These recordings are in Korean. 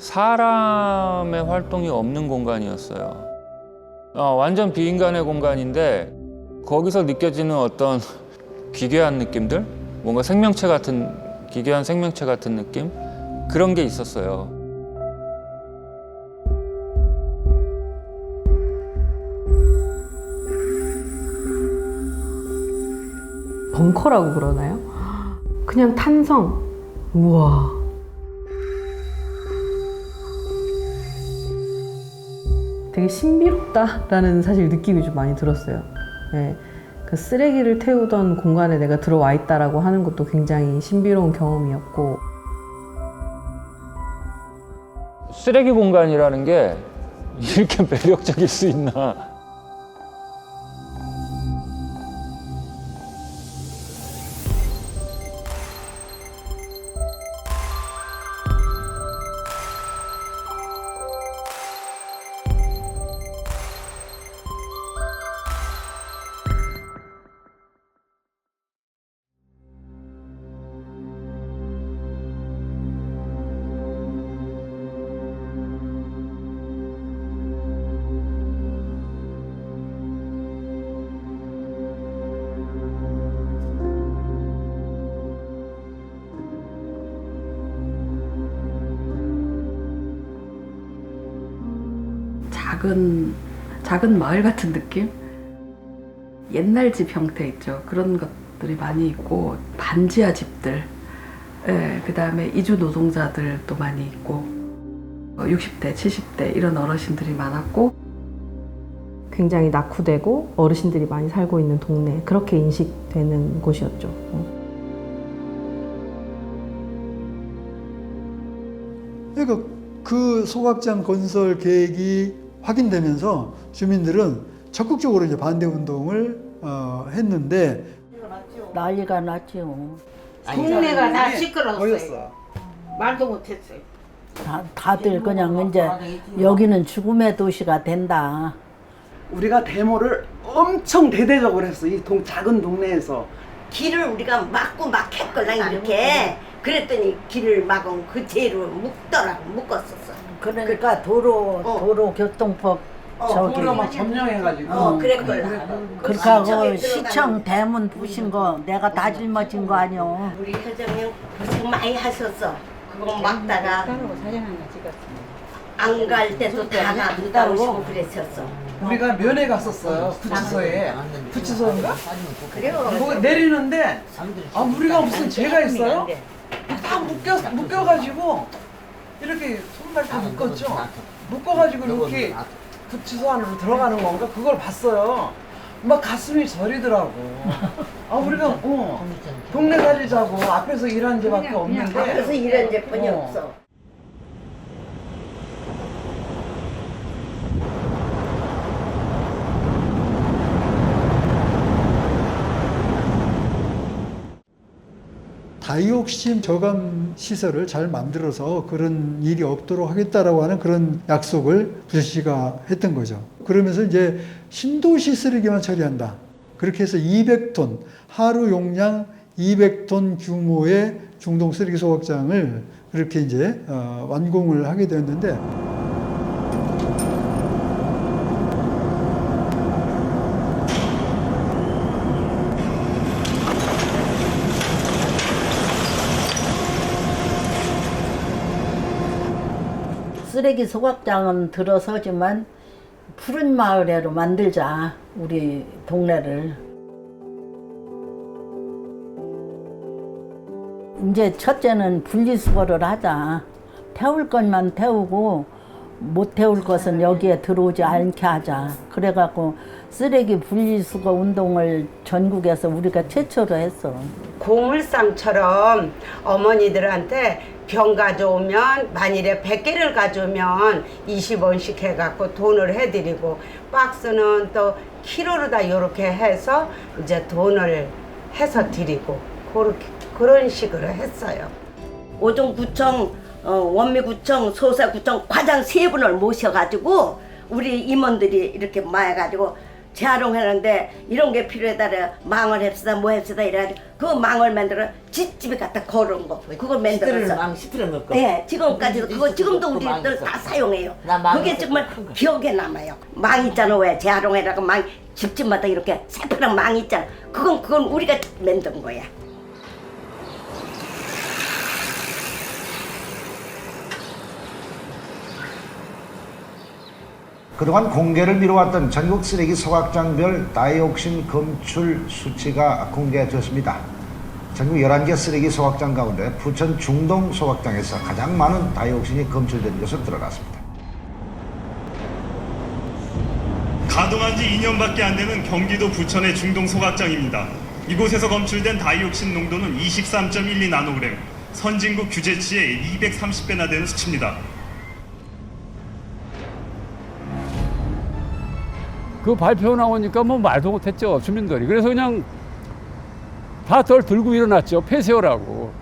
사람의 활동이 없는 공간이었어요. 완전 비인간의 공간인데 거기서 느껴지는 어떤 기괴한 느낌들? 뭔가 생명체 같은, 기괴한 생명체 같은 느낌? 그런 게 있었어요. 벙커라고 그러나요? 그냥 탄성. 우와. 되게 신비롭다라는 사실 느낌이 좀 많이 들었어요. 네. 그 쓰레기를 태우던 공간에 내가 들어와 있다라고 하는 것도 굉장히 신비로운 경험이었고. 쓰레기 공간이라는 게 이렇게 매력적일 수 있나. 작은 마을 같은 느낌? 옛날 집 형태 있죠. 그런 것들이 많이 있고, 반지하 집들, 예, 그 다음에 이주 노동자들도 많이 있고, 60대, 70대 이런 어르신들이 많았고, 굉장히 낙후되고 어르신들이 많이 살고 있는 동네, 그렇게 인식되는 곳이었죠. 그러니까 그 소각장 건설 계획이 확인되면서 주민들은 적극적으로 이제 반대 운동을 했는데 난리가 났죠. 동네가 다 시끄러웠어요. 말도 못했어요. 다들 그냥 이제 여기는 죽음의 도시가 된다. 우리가 데모를 엄청 대대적으로 했어. 이 작은 동네에서. 길을 우리가 막고 막 했걸랑 이렇게. 그랬더니 길을 막은 그 죄로 묶었었어. 그러니까 도로 교통법 저기 도로 막 점령해가지고. 그랬걸랑. 그렇게 하고 시청 대문 부신 거 내가 다 짊어진 거 아니오. 우리 회장님 고생 많이 하셨어. 그거 막다가 안 갈 때도 다 놔둔다고 그랬었어. 우리가 면회 갔었어요. 구치소에. 구치소인가? 그래요. 거기 내리는데 우리가 무슨 죄가 있어요? 다 묶여가지고 이렇게 손발도 묶었죠. 묶어가지고 이렇게 구치소 안으로 들어가는 건가? 그걸 봤어요. 막 가슴이 저리더라고. 우리가 동네 살리자고 앞에서 일한 죄밖에 없는데. 앞에서 이런 죄뿐이 없어. 다이옥신 저감 시설을 잘 만들어서 그런 일이 없도록 하겠다라고 하는 그런 약속을 부처씨가 했던 거죠. 그러면서 이제 신도시 쓰레기만 처리한다. 그렇게 해서 200톤, 하루 용량 200톤 규모의 중동 쓰레기 소각장을 그렇게 이제 완공을 하게 되었는데, 쓰레기 소각장은 들어서지만 푸른 마을에로 만들자 우리 동네를. 이제 첫째는 분리수거를 하자. 태울 것만 태우고 못 태울 것은 여기에 들어오지 않게 하자. 그래갖고 쓰레기 분리수거 운동을 전국에서 우리가 최초로 했어. 고물상처럼 어머니들한테 병 가져오면 만일에 100개를 가져오면 20원씩 해갖고 돈을 해드리고, 박스는 또 키로로 다 이렇게 해서 이제 돈을 해서 드리고, 그런 식으로 했어요. 오종구청, 원미구청, 소사구청 과장 3분을 모셔가지고 우리 임원들이 이렇게 모여가지고 재활용하는데 이런 게 필요하다 망을 합시다 뭐 합시다 이래가지고 그 망을 만들어 집집에 갖다 걸은 거 그걸 만들어서 망 시트를 넣고. 네 지금까지도 그거 지금도 우리들 다 사용해요. 그게 정말 기억에 남아요. 망 있잖아 왜 재활용해라고 망 집집마다 이렇게 새파란 망 있잖아. 그건 우리가 만든 거야. 그동안 공개를 미뤄왔던 전국 쓰레기 소각장별 다이옥신 검출 수치가 공개되었습니다. 전국 11개 쓰레기 소각장 가운데 부천 중동 소각장에서 가장 많은 다이옥신이 검출된 것으로 드러났습니다. 가동한 지 2년밖에 안 되는 경기도 부천의 중동 소각장입니다. 이곳에서 검출된 다이옥신 농도는 23.12 나노그램, 선진국 규제치의 230배나 되는 수치입니다. 그 발표 나오니까 뭐 말도 못했죠, 주민들이. 그래서 그냥 다 덜 들고 일어났죠, 폐쇄하라고.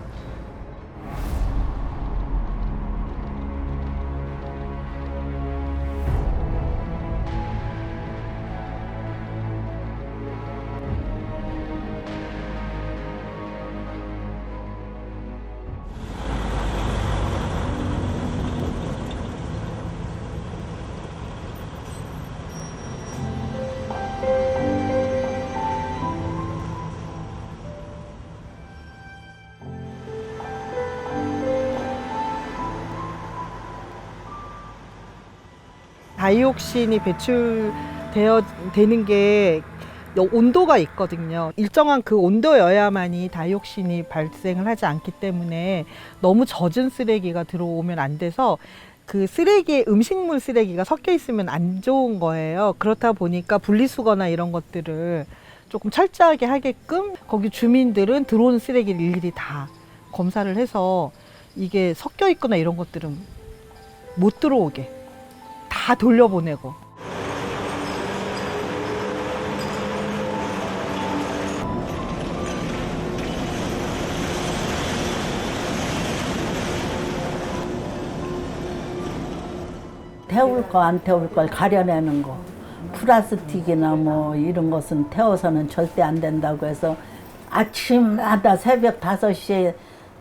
다이옥신이 배출되는 게 온도가 있거든요. 일정한 그 온도여야만이 다이옥신이 발생을 하지 않기 때문에 너무 젖은 쓰레기가 들어오면 안 돼서 그 쓰레기에 음식물 쓰레기가 섞여 있으면 안 좋은 거예요. 그렇다 보니까 분리수거나 이런 것들을 조금 철저하게 하게끔 거기 주민들은 들어오는 쓰레기를 일일이 다 검사를 해서 이게 섞여 있거나 이런 것들은 못 들어오게 다 돌려보내고. 태울 거 안 태울 걸 가려내는 거. 플라스틱이나 뭐 이런 것은 태워서는 절대 안 된다고 해서 아침마다 새벽 5시에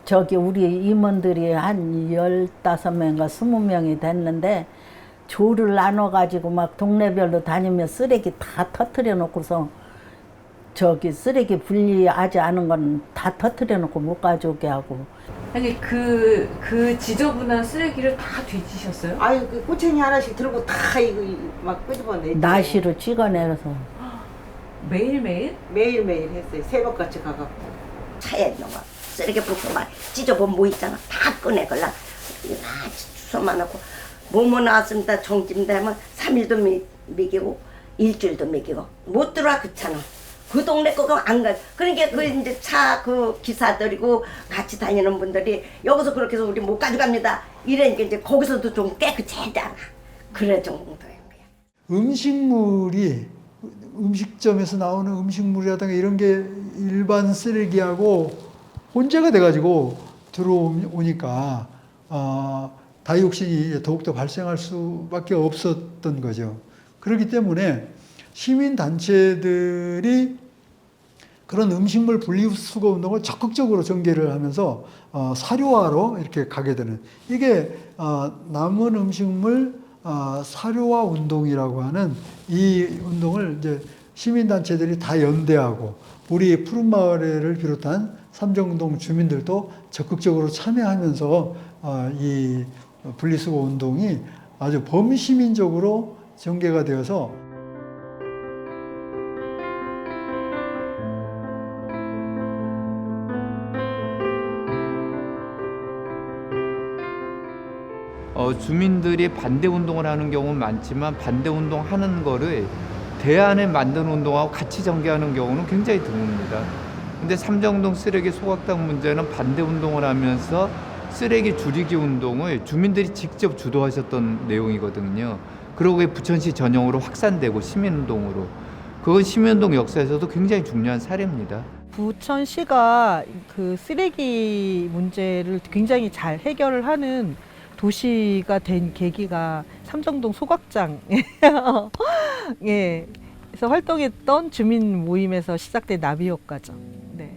저기 우리 임원들이 한 15명인가 20명이 됐는데 조를 나눠가지고 막 동네별로 다니며 쓰레기 다 터트려 놓고서 저기 쓰레기 분리하지 않은 건 다 터트려 놓고 못 가져오게 하고. 아니 그 지저분한 쓰레기를 다 뒤지셨어요? 아유, 그 꼬챙이 하나씩 들고 다 이거 막 끄집어내. 나시로 찍어내서. 매일매일? 매일매일 했어요. 새벽같이 가갖고. 차에 있는 거 쓰레기 부숴 막 찢어보면 뭐 있잖아 다 꺼내걸라 다 주워만 하고 뭐뭐 나왔습니다 정집니다 하면 3일도 먹이고 일주일도 먹이고 못 들어와 그차는 그 동네 거가 안 가. 그러니까 그 이제 차 그 기사들이고 같이 다니는 분들이 여기서 그렇게 해서 우리 못 가져갑니다 이러니까 이제 거기서도 좀 깨끗하잖아. 그래 정도인 거야. 음식물이 음식점에서 나오는 음식물이라든가 이런 게 일반 쓰레기하고 혼재가 돼가지고 들어오니까 다이옥신이 더욱더 발생할 수밖에 없었던 거죠. 그렇기 때문에 시민단체들이 그런 음식물 분리수거 운동을 적극적으로 전개를 하면서 사료화로 이렇게 가게 되는 이게 남은 음식물 사료화 운동이라고 하는 이 운동을 이제 시민단체들이 다 연대하고 우리 푸른마을을 비롯한 삼정동 주민들도 적극적으로 참여하면서 이 분리수거 운동이 아주 범시민적으로 전개가 되어서 주민들이 반대 운동을 하는 경우는 많지만 반대 운동 하는 거를 대안에 만드는 운동하고 같이 전개하는 경우는 굉장히 드뭅니다. 근데 삼정동 쓰레기 소각당 문제는 반대 운동을 하면서 쓰레기 줄이기 운동을 주민들이 직접 주도하셨던 내용이거든요. 그리고 그게 부천시 전역으로 확산되고 시민운동으로. 그건 시민운동 역사에서도 굉장히 중요한 사례입니다. 부천시가 그 쓰레기 문제를 굉장히 잘 해결을 하는 도시가 된 계기가 삼정동 소각장. 예. 그래서 활동했던 주민 모임에서 시작된 나비 효과죠. 네.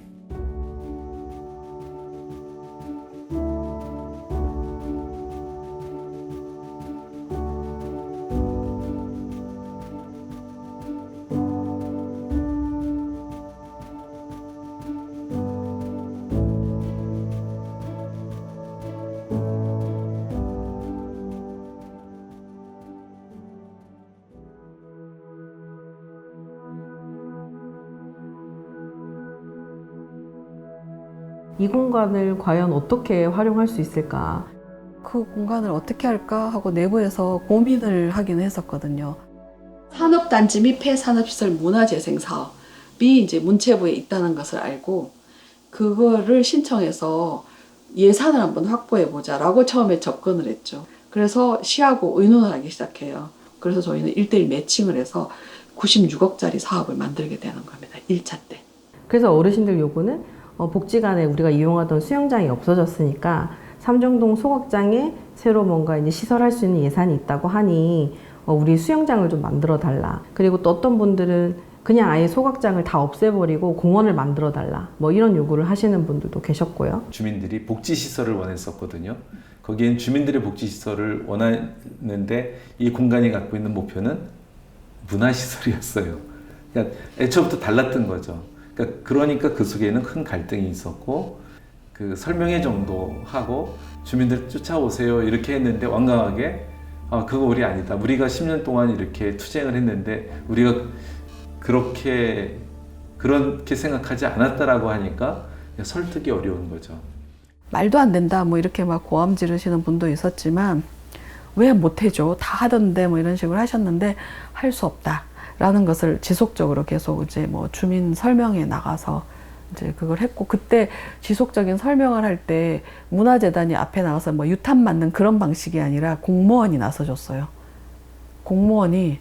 이 공간을 과연 어떻게 활용할 수 있을까? 그 공간을 어떻게 할까 하고 내부에서 고민을 하긴 했었거든요. 산업단지 및 폐산업시설 문화재생 사업이 이제 문체부에 있다는 것을 알고 그거를 신청해서 예산을 한번 확보해 보자라고 처음에 접근을 했죠. 그래서 시하고 의논을 하기 시작해요. 그래서 저희는 1:1 매칭을 해서 96억짜리 사업을 만들게 되는 겁니다. 1차 때. 그래서 어르신들 요구는 복지관에 우리가 이용하던 수영장이 없어졌으니까 삼정동 소각장에 새로 뭔가 이제 시설할 수 있는 예산이 있다고 하니 우리 수영장을 좀 만들어 달라. 그리고 또 어떤 분들은 그냥 아예 소각장을 다 없애버리고 공원을 만들어 달라. 뭐 이런 요구를 하시는 분들도 계셨고요. 주민들이 복지시설을 원했었거든요. 거기엔 주민들의 복지시설을 원하는데 이 공간이 갖고 있는 목표는 문화시설이었어요. 그러니까 애초부터 달랐던 거죠. 그러니까 그 속에는 큰 갈등이 있었고 그 설명회 정도 하고 주민들 쫓아오세요 이렇게 했는데 완강하게 그거 우리 아니다. 우리가 10년 동안 이렇게 투쟁을 했는데 우리가 그렇게 생각하지 않았다라고 하니까 설득이 어려운 거죠. 말도 안 된다 뭐 이렇게 막 고함 지르시는 분도 있었지만 왜 못 해줘? 다 하던데 뭐 이런 식으로 하셨는데 할 수 없다. 라는 것을 지속적으로 계속 이제 뭐 주민 설명에 나가서 이제 그걸 했고 그때 지속적인 설명을 할 때 문화재단이 앞에 나가서 뭐 유탄 맞는 그런 방식이 아니라 공무원이 나서줬어요. 공무원이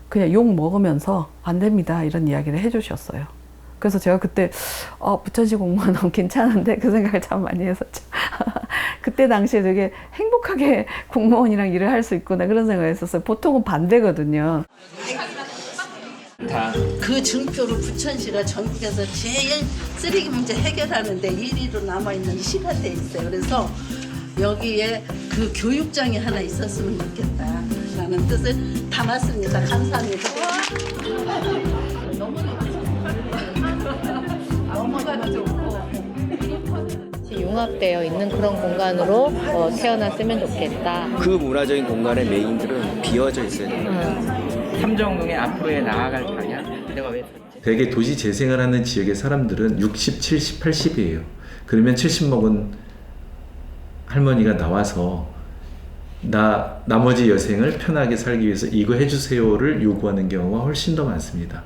그냥 욕 먹으면서 안 됩니다 이런 이야기를 해주셨어요. 그래서 제가 그때 부천시 공무원 너무 괜찮은데 그 생각을 참 많이 했었죠. 그때 당시에 되게 행복하게 공무원이랑 일을 할 수 있구나 그런 생각을 했었어요. 보통은 반대거든요. 그 증표로 부천시가 전국에서 제일 쓰레기 문제 해결하는데 1위로 남아있는 시가 돼 있어요. 그래서 여기에 그 교육장이 하나 있었으면 좋겠다라는 뜻을 담았습니다. 감사합니다. 융합되어 있는 그런 공간으로 태어났으면 좋겠다. 그 문화적인 공간의 메인들은 비어져 있어야 됩니다. 삼정동의 앞으로의 나아갈 방향 내가 왜 대개 도시 재생을 하는 지역의 사람들은 60, 70, 80이에요. 그러면 70 먹은 할머니가 나와서 나머지 여생을 편하게 살기 위해서 이거 해주세요를 요구하는 경우가 훨씬 더 많습니다.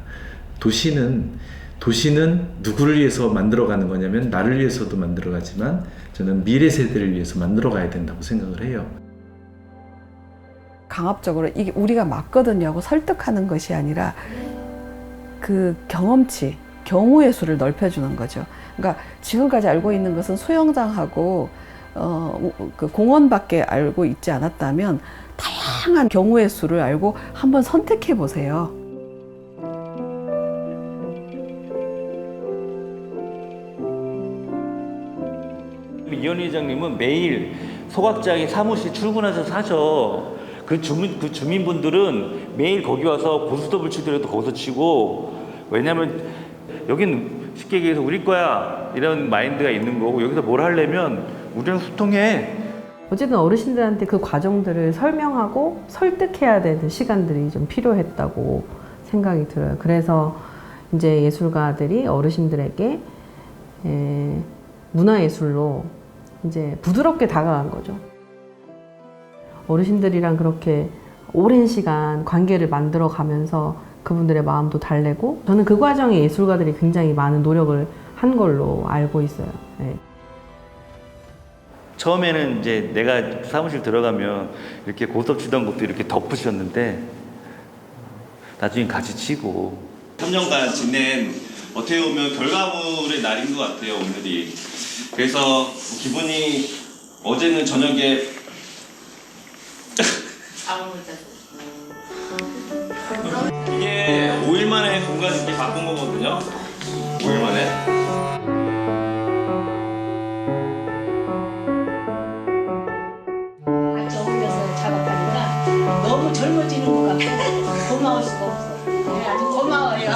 도시는 누구를 위해서 만들어가는 거냐면 나를 위해서도 만들어가지만 저는 미래 세대를 위해서 만들어가야 된다고 생각을 해요. 강압적으로 이게 우리가 맞거든요 하고 설득하는 것이 아니라 그 경험치, 경우의 수를 넓혀주는 거죠. 그러니까 지금까지 알고 있는 것은 수영장하고 그 공원밖에 알고 있지 않았다면 다양한 경우의 수를 알고 한번 선택해 보세요. 이현 회장님은 매일 소각장에 사무실 출근해서 사셔. 그 주민분들은 매일 거기 와서 고스톱을 치더라도 거기서 치고, 왜냐면 여긴 쉽게 얘기해서 우리 거야 이런 마인드가 있는 거고, 여기서 뭘 하려면 우리랑 소통해. 어쨌든 어르신들한테 그 과정들을 설명하고 설득해야 되는 시간들이 좀 필요했다고 생각이 들어요. 그래서 이제 예술가들이 어르신들에게 문화예술로 이제 부드럽게 다가간 거죠. 어르신들이랑 그렇게 오랜 시간 관계를 만들어 가면서 그분들의 마음도 달래고, 저는 그 과정에 예술가들이 굉장히 많은 노력을 한 걸로 알고 있어요. 네. 처음에는 이제 내가 사무실 들어가면 이렇게 고스톱 치던 것도 이렇게 덮으셨는데 나중에 같이 치고. 3년간 지낸 어떻게 보면 결과물의 날인 것 같아요, 오늘이. 그래서 기분이, 어제는 저녁에 이게 5일 만에 공간 이렇게 바꾼 거거든요. 5일 만에. 같이 어울려서 작업하니까 너무 젊어지는 것 같고 고마울 수가 없어. 네, 아주 고마워요.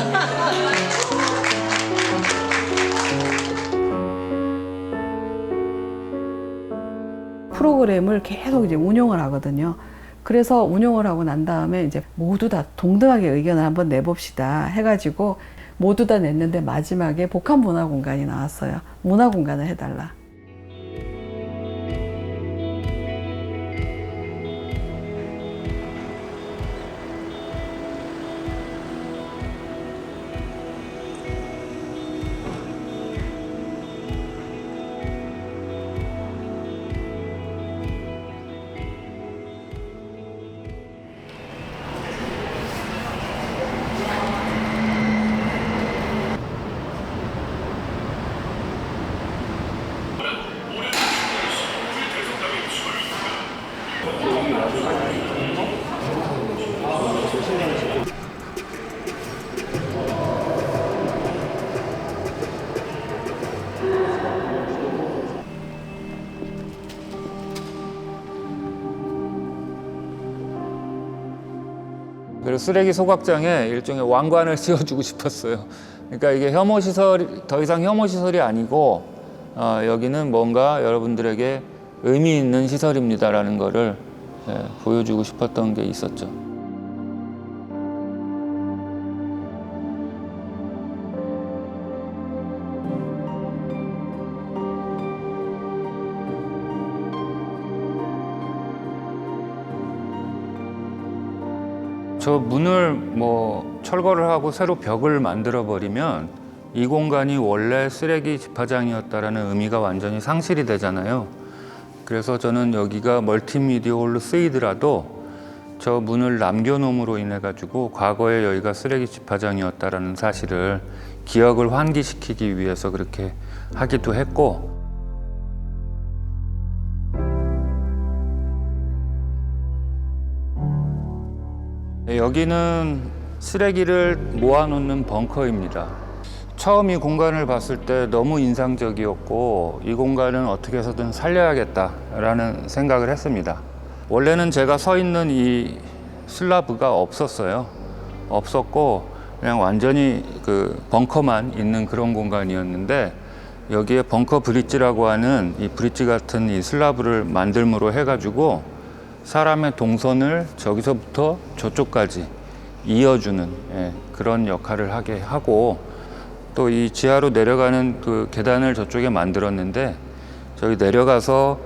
프로그램을 계속 이제 운영을 하거든요. 그래서 운영을 하고 난 다음에 이제 모두 다 동등하게 의견을 한번 내봅시다 해가지고 모두 다 냈는데 마지막에 복합 문화 공간이 나왔어요. 문화 공간을 해달라. 그리고 쓰레기 소각장에 일종의 왕관을 씌워주고 싶었어요. 그러니까 이게 혐오 시설이 더 이상 혐오 시설이 아니고 여기는 뭔가 여러분들에게 의미 있는 시설입니다라는 거를 보여주고 싶었던 게 있었죠. 저 문을 뭐 철거를 하고 새로 벽을 만들어 버리면 이 공간이 원래 쓰레기 집화장이었다라는 의미가 완전히 상실이 되잖아요. 그래서 저는 여기가 멀티미디어홀로 쓰이더라도 저 문을 남겨놓음으로 인해 가지고 과거에 여기가 쓰레기 집화장이었다라는 사실을 기억을 환기시키기 위해서 그렇게 하기도 했고, 여기는 쓰레기를 모아놓는 벙커입니다. 처음 이 공간을 봤을 때 너무 인상적이었고 이 공간은 어떻게 해서든 살려야겠다라는 생각을 했습니다. 원래는 제가 서 있는 이 슬라브가 없었어요. 없었고 그냥 완전히 그 벙커만 있는 그런 공간이었는데 여기에 벙커 브릿지라고 하는 이 브릿지 같은 이 슬라브를 만들므로 해가지고 사람의 동선을 저기서부터 저쪽까지 이어주는 그런 역할을 하게 하고, 또 이 지하로 내려가는 그 계단을 저쪽에 만들었는데 저기 내려가서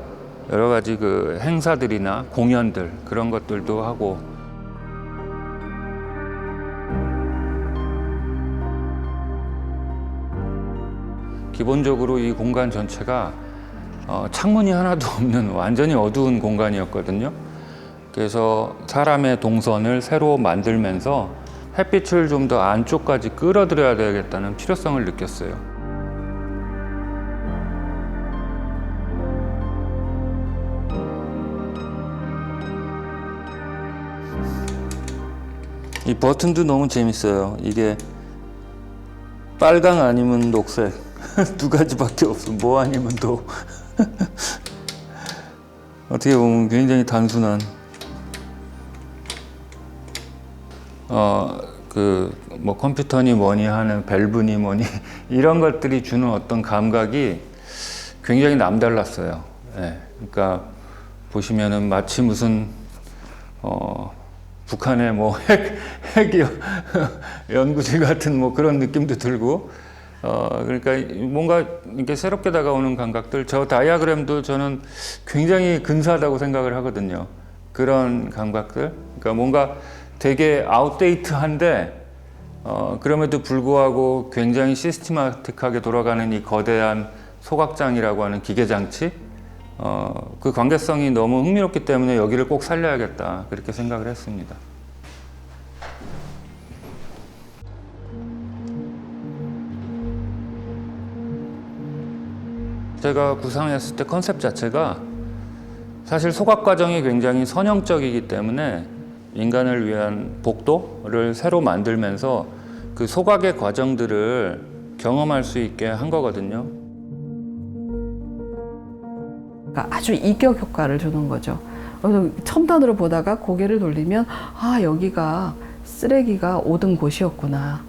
여러 가지 그 행사들이나 공연들 그런 것들도 하고, 기본적으로 이 공간 전체가 창문이 하나도 없는 완전히 어두운 공간이었거든요. 그래서 사람의 동선을 새로 만들면서 햇빛을 좀 더 안쪽까지 끌어들여야 되겠다는 필요성을 느꼈어요. 이 버튼도 너무 재밌어요. 이게 빨강 아니면 녹색 두 가지밖에 없어. 뭐 아니면 도. 어떻게 보면 굉장히 단순한 뭐 컴퓨터니 뭐니 하는 밸브니 뭐니 이런 것들이 주는 어떤 감각이 굉장히 남달랐어요. 그러니까 보시면은 마치 무슨 북한의 뭐 핵 연구실 같은 뭐 그런 느낌도 들고, 그러니까 뭔가 이렇게 새롭게 다가오는 감각들. 저 다이아그램도 저는 굉장히 근사하다고 생각을 하거든요. 그런 감각들. 그러니까 뭔가 되게 아웃데이트한데 그럼에도 불구하고 굉장히 시스테마틱하게 돌아가는 이 거대한 소각장이라고 하는 기계장치, 그 관계성이 너무 흥미롭기 때문에 여기를 꼭 살려야겠다 그렇게 생각을 했습니다. 제가 구상했을 때 컨셉 자체가 사실 소각 과정이 굉장히 선형적이기 때문에 인간을 위한 복도를 새로 만들면서 그 소각의 과정들을 경험할 수 있게 한 거거든요. 그러니까 아주 이격 효과를 주는 거죠. 그래서 첨단으로 보다가 고개를 돌리면 아 여기가 쓰레기가 오던 곳이었구나.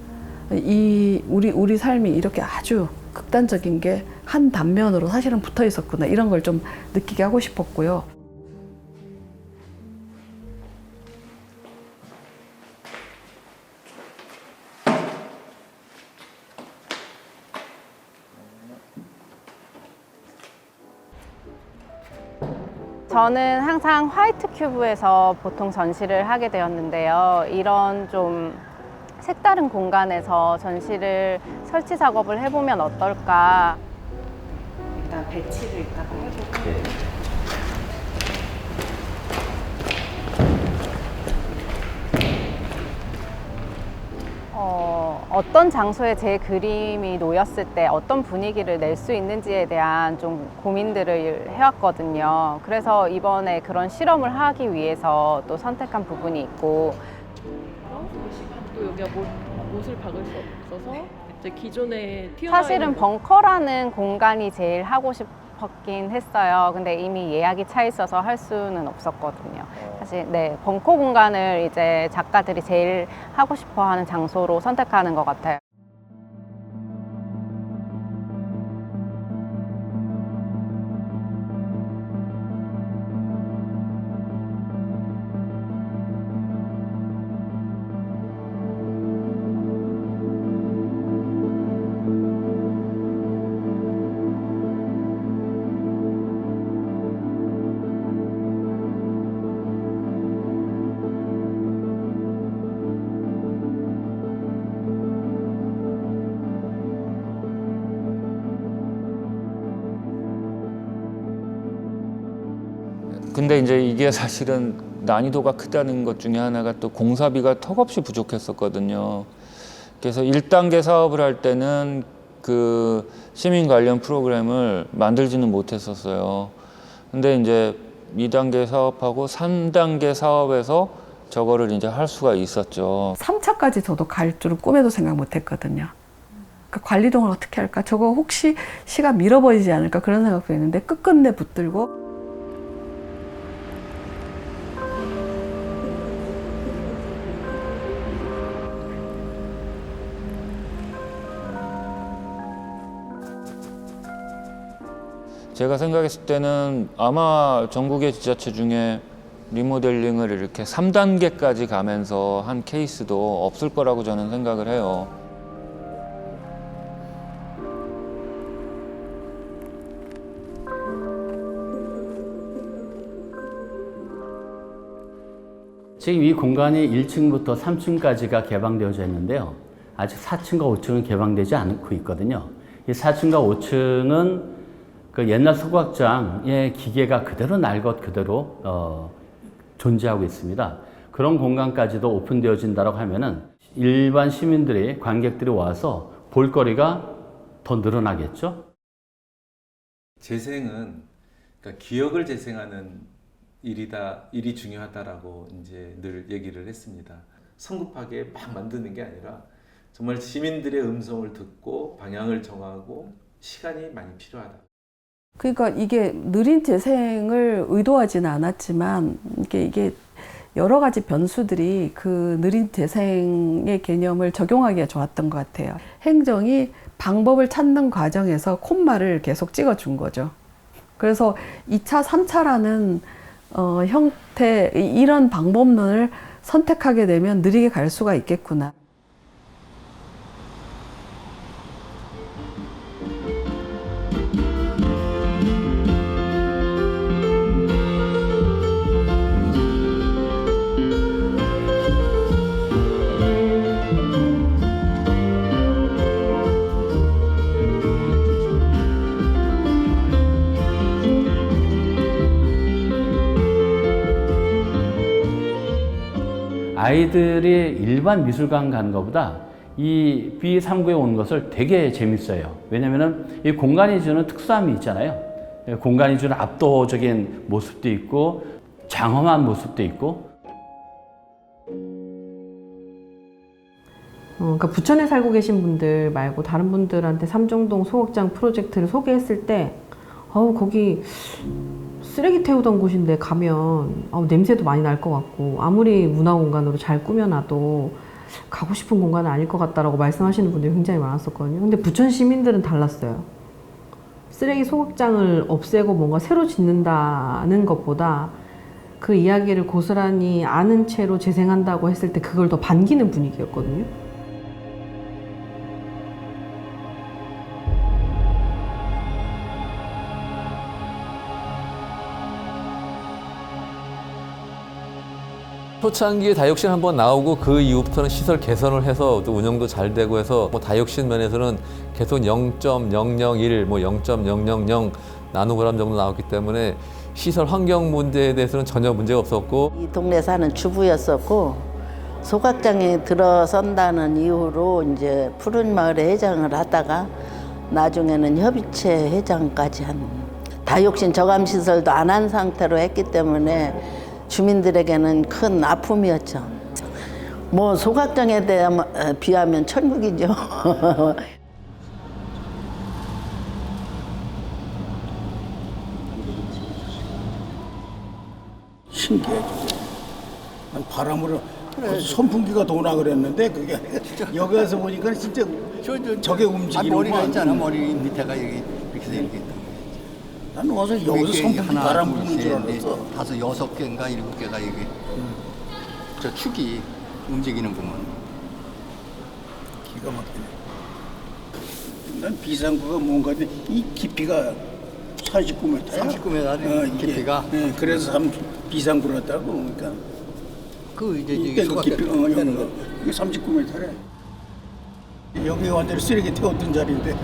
우리 삶이 이렇게 아주 극단적인 게 한 단면으로 사실은 붙어 있었구나. 이런 걸 좀 느끼게 하고 싶었고요. 저는 항상 화이트 큐브에서 보통 전시를 하게 되었는데요. 이런 좀 색다른 공간에서 전시를 설치 작업을 해보면 어떨까. 일단 배치를 이따가 해보고. 어떤 장소에 제 그림이 놓였을 때 어떤 분위기를 낼 수 있는지에 대한 좀 고민들을 해왔거든요. 그래서 이번에 그런 실험을 하기 위해서 또 선택한 부분이 있고. 또 여기가 못을 박을 수 없어서 이제 기존에 사실은 벙커라는 공간이 제일 하고 싶었긴 했어요. 근데 이미 예약이 차 있어서 할 수는 없었거든요. 사실 네, 벙커 공간을 이제 작가들이 제일 하고 싶어하는 장소로 선택하는 것 같아요. 근데 이제 이게 사실은 난이도가 크다는 것 중에 하나가 또 공사비가 턱없이 부족했었거든요. 그래서 1단계 사업을 할 때는 그 시민 관련 프로그램을 만들지는 못했었어요. 근데 이제 2단계 사업하고 3단계 사업에서 저거를 이제 할 수가 있었죠. 3차까지 저도 갈 줄은 꿈에도 생각 못 했거든요. 그러니까 관리동을 어떻게 할까? 저거 혹시 시가 밀어버리지 않을까? 그런 생각도 했는데 끝끝내 붙들고 제가 생각했을 때는 아마 전국의 지자체 중에 리모델링을 이렇게 3단계까지 가면서 한 케이스도 없을 거라고 저는 생각을 해요. 지금 이 공간이 1층부터 3층까지가 개방되어져 있는데요. 아직 4층과 5층은 개방되지 않고 있거든요. 이 4층과 5층은 그 옛날 소각장의 기계가 그대로 날 것 그대로 존재하고 있습니다. 그런 공간까지도 오픈되어진다고 하면은 일반 시민들이, 관객들이 와서 볼거리가 더 늘어나겠죠. 재생은 그러니까 기억을 재생하는 일이 중요하다라고 이제 늘 얘기를 했습니다. 성급하게 막 만드는 게 아니라 정말 시민들의 음성을 듣고 방향을 정하고 시간이 많이 필요하다. 그러니까 이게 느린 재생을 의도하지는 않았지만 이게 여러 가지 변수들이 그 느린 재생의 개념을 적용하기가 좋았던 것 같아요. 행정이 방법을 찾는 과정에서 콤마를 계속 찍어준 거죠. 그래서 2차, 3차라는 형태, 이런 방법론을 선택하게 되면 느리게 갈 수가 있겠구나. 아이들이 일반 미술관 가는 것보다 이 B3구에 온 것을 되게 재밌어요. 왜냐면은 이 공간이 주는 특수함이 있잖아요. 공간이 주는 압도적인 모습도 있고 장엄한 모습도 있고. 그러니까 부천에 살고 계신 분들 말고 다른 분들한테 삼정동 소각장 프로젝트를 소개했을 때 거기 쓰레기 태우던 곳인데 가면 냄새도 많이 날 것 같고 아무리 문화공간으로 잘 꾸며놔도 가고 싶은 공간은 아닐 것 같다라고 말씀하시는 분들이 굉장히 많았었거든요. 근데 부천 시민들은 달랐어요. 쓰레기 소각장을 없애고 뭔가 새로 짓는다는 것보다 그 이야기를 고스란히 아는 채로 재생한다고 했을 때 그걸 더 반기는 분위기였거든요. 초창기에 다이옥신 한번 나오고 그 이후부터는 시설 개선을 해서 또 운영도 잘 되고 해서 뭐 다이옥신 면에서는 계속 0.001, 뭐 0.000 나노그램 정도 나왔기 때문에 시설 환경 문제에 대해서는 전혀 문제가 없었고 이 동네 사는 주부였었고 소각장에 들어선다는 이유로 이제 푸른 마을의 회장을 하다가 나중에는 협의체 회장까지 한 다이옥신 저감 시설도 안 한 상태로 했기 때문에 주민들에게는 큰 아픔이었죠. 뭐 소각장에 비하면 천국이죠. 신기해. 바람으로 선풍기가 도나 그랬는데 그게 여기 와서 보니까 진짜 저게 움직이는 머리가 있잖아. 머리 밑에가 여기 이렇게 돼 있는 거. 나는 와서 여기서 선풍기 바람 부는 줄 알았어. 5, 6개인가 7개가 여기 저 축이 움직이는 부분. 기가 막히네. 난 비상구가 뭔가 이 깊이가 49m. 39m 깊이가. 네, 그래서 비상구였다고. 그러니까 그 이제 이게 그 깊이 여는 거. 이게 39m래. 여기 완전히 쓰레기 태웠던 자리인데.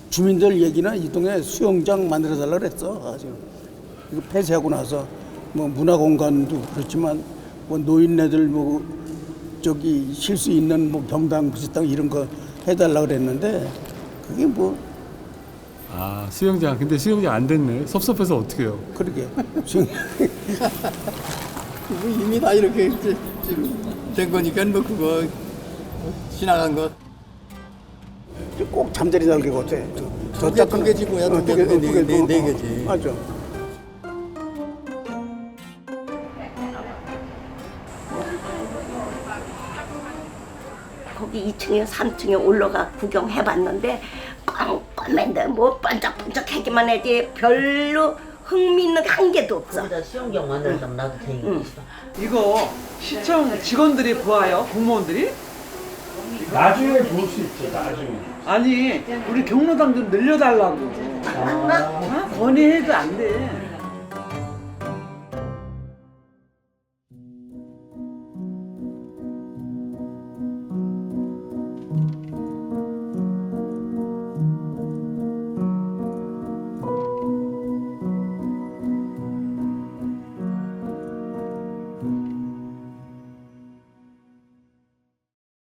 주민들 얘기나 이 동네 수영장 만들어 달라 그랬어. 아주 이거 폐쇄하고 나서 뭐 문화공간도 그렇지만 뭐 노인네들 뭐 저기 쉴 수 있는 뭐 병당 비슷한 이런 거 해달라 그랬는데 그게 뭐 아 수영장 근데 수영장 안 됐네. 섭섭해서 어떡해요. 그러게 이미 다 이렇게 된 거니까 뭐 그거 지나간 거. 꼭 잠자리 달개 같아. 두 개지 뭐야. 네 개지. 맞아. 거기 2층에 3층에 올라가 구경해봤는데 껌껌한데 뭐 반짝반짝하기만 해지 별로 흥미있는 게 한 개도 없어. 수영장 만들자면 나도 되겠어. 이거 시청 직원들이 보아요? 공무원들이? 나중에 볼 수 있죠. 나중에. 아니 우리 경로당 좀 늘려달라고. 건의해도 안 돼.